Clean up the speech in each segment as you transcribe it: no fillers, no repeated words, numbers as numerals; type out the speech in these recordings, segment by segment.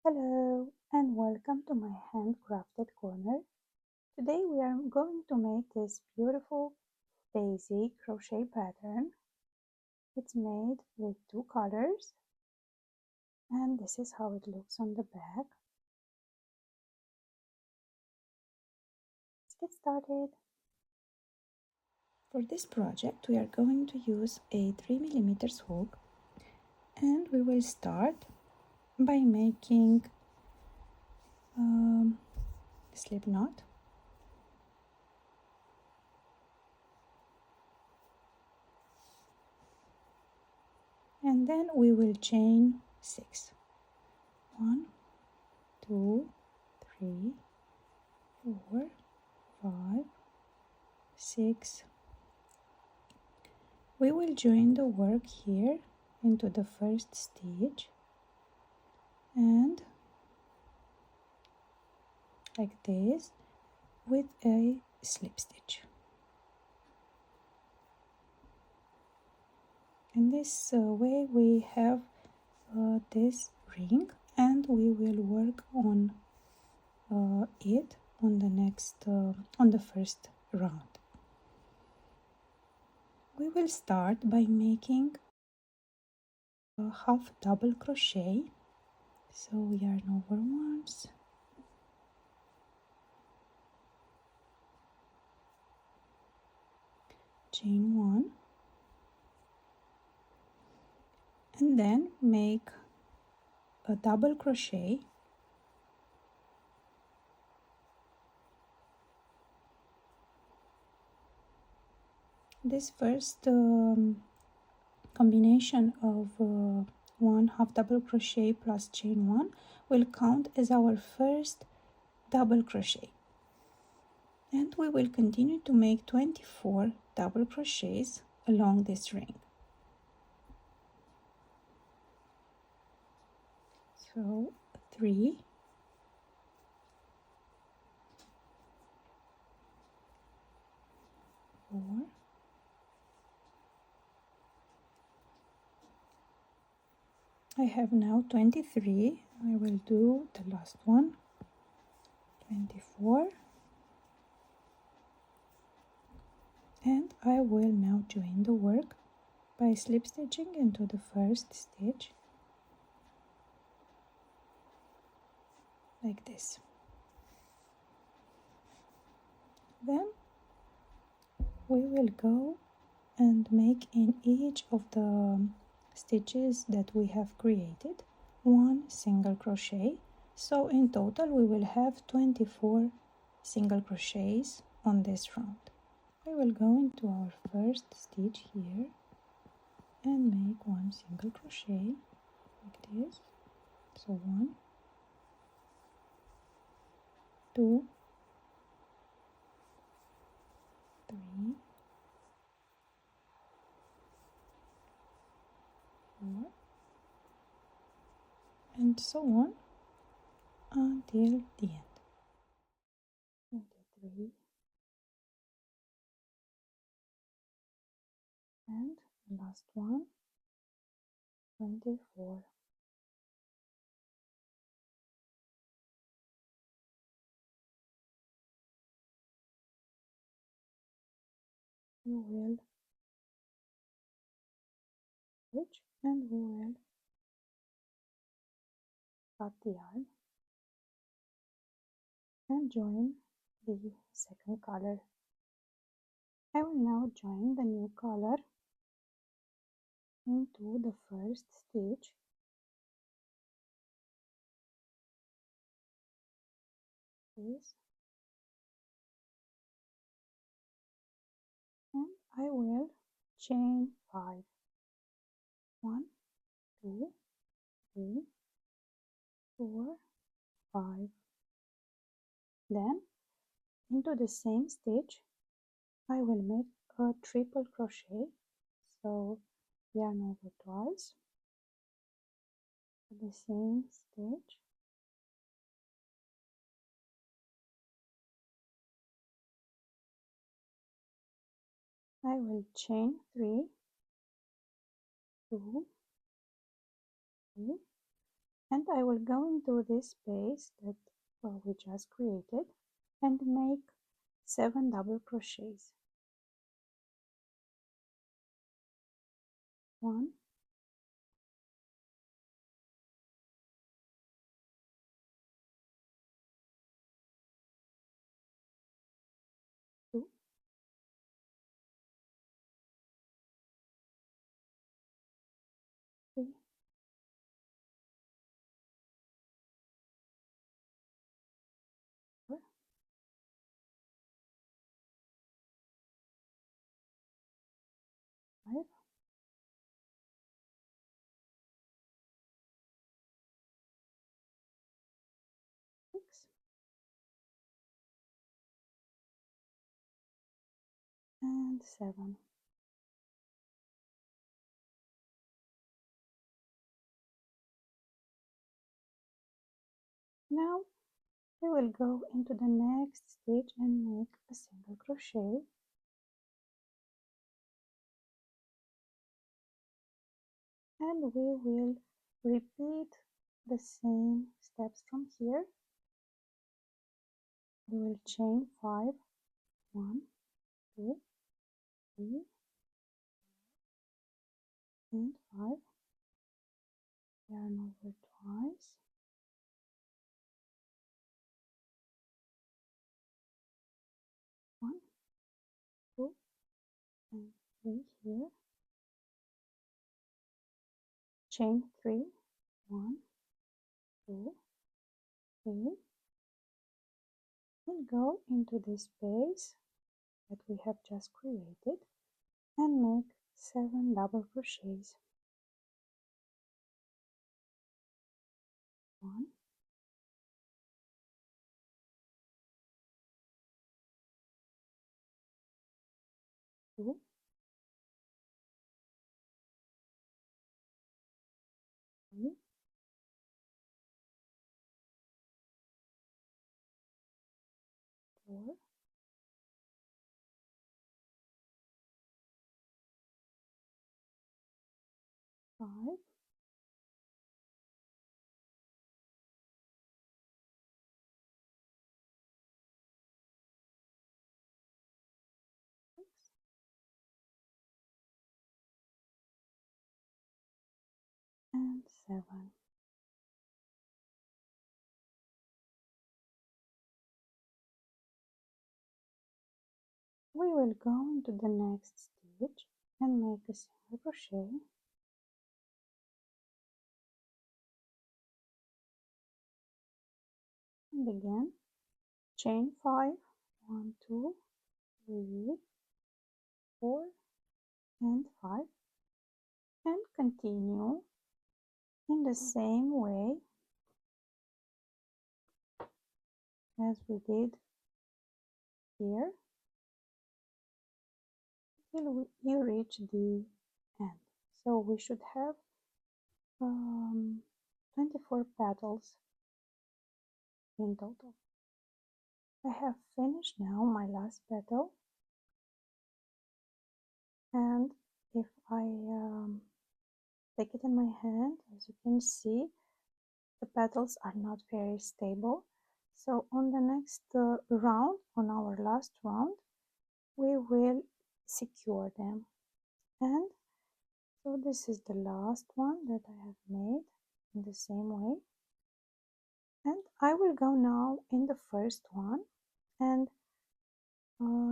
Hello and welcome to my handcrafted corner. Today we are going to make this beautiful daisy crochet pattern. It's made with two colors and this is how it looks on the back. Let's get started. For this project we are going to use a 3mm hook and we will start by making a slip knot. And then we will chain 6. 1, 2, 3, 4, 5, 6. We will join the work here into the first stitch and like this with a slip stitch. In this way we have this ring and we will work on it on the next on the first round. We will start by making a half double crochet, so yarn over once, chain 1, and then make a double crochet this first combination of 1 half double crochet plus chain 1 will count as our first double crochet, and we will continue to make 24 double crochets along this ring. So 3, 4, I have now 23. I will do the last one, 24, and I will now join the work by slip stitching into the first stitch like this. Then we will go and make in each of the stitches that we have created 1 single crochet, so in total we will have 24 single crochets on this round. We will go into our first stitch here and make 1 single crochet like this. So 1, 2, 3, 4, and so on until the end. 23 and the last one, 24. We will stitch and we will cut the yarn and join the second color. I will now join the new color into the first stitch this, and I will chain 5. 1, 2, 3, 4, 5. Then into the same stitch I will make a triple crochet, so yarn over twice the same stitch, I will chain 3, 2, 3, And I will go into this space that we just created and make 7 double crochets. 1, 2, 3, 4, 5, 6, and 7. Now we will go into the next stitch and make a single crochet, and we will repeat the same steps from here. We will chain 5, 1, 2, 3, and 5, yarn over twice, 1, 2, and 3 here, chain 3, 1, 2, 3, and go into this space that we have just created and make 7 double crochets. 1, 2, 3, 4, 5, 6, and 7. We will go into the next stitch and make a single crochet, and again chain 5, 1, 2, 3, 4, and 5, and continue in the same way as we did here till you reach the end. So we should have 24 petals in total. I have finished now my last petal, and if I take it in my hand, as you can see, the petals are not very stable. So on the next round, on our last round, we will secure them. And so this is the last one that I have made in the same way. And I will go now in the first one and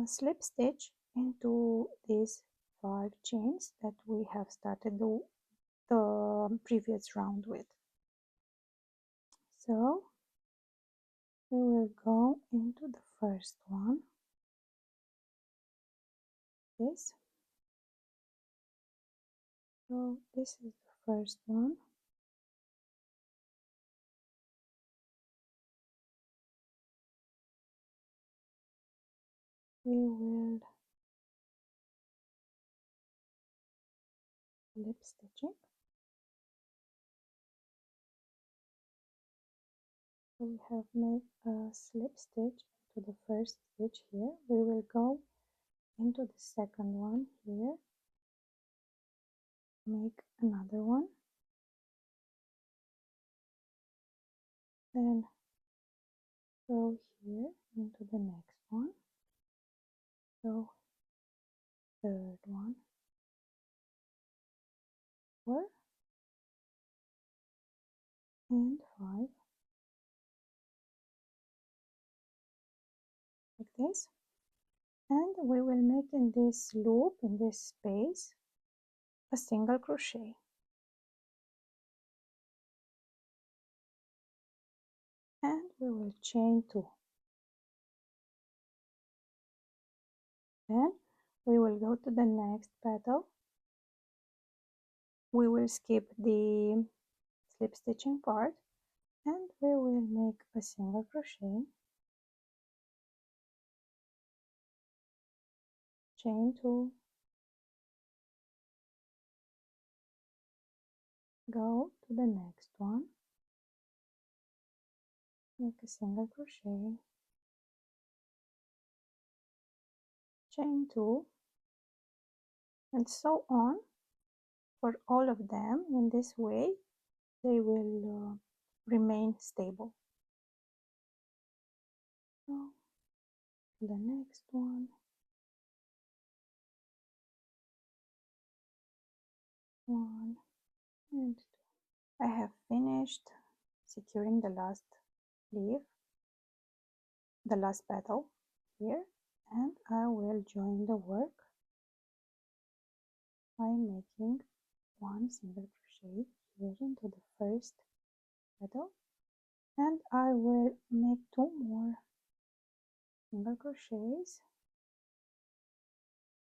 slip stitch into these 5 chains that we have started the previous round with. So we will go into the first one, this. So this is the first one. We will slip stitching. So we have made a slip stitch to the first stitch here. We will go into the second one here, make another one, then go here into the next one, go third one, 4 and 5, like this, and we will make in this loop, in this space, a single crochet. And we will chain 2. Then we will go to the next petal. We will skip the slip stitching part and we will make a single crochet, chain 2, go to the next one, make a single crochet, chain 2, and so on for all of them. In this way they will remain stable. So the next one, 1 and 2. I have finished securing the last leaf, the last petal here, and I will join the work by making 1 single crochet here into the first petal, and I will make 2 more single crochets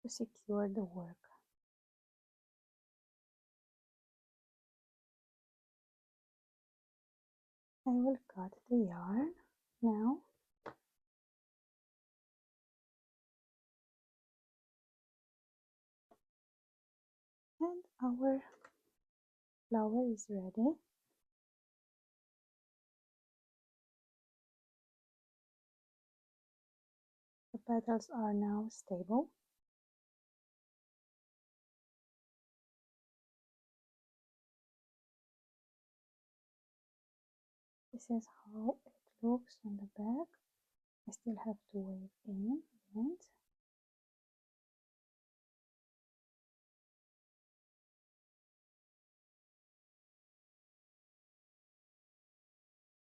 to secure the work. I will cut the yarn now. And our flower is ready. The petals are now stable. This is how it looks on the back. I still have to weave in the end.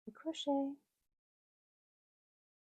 The crochet.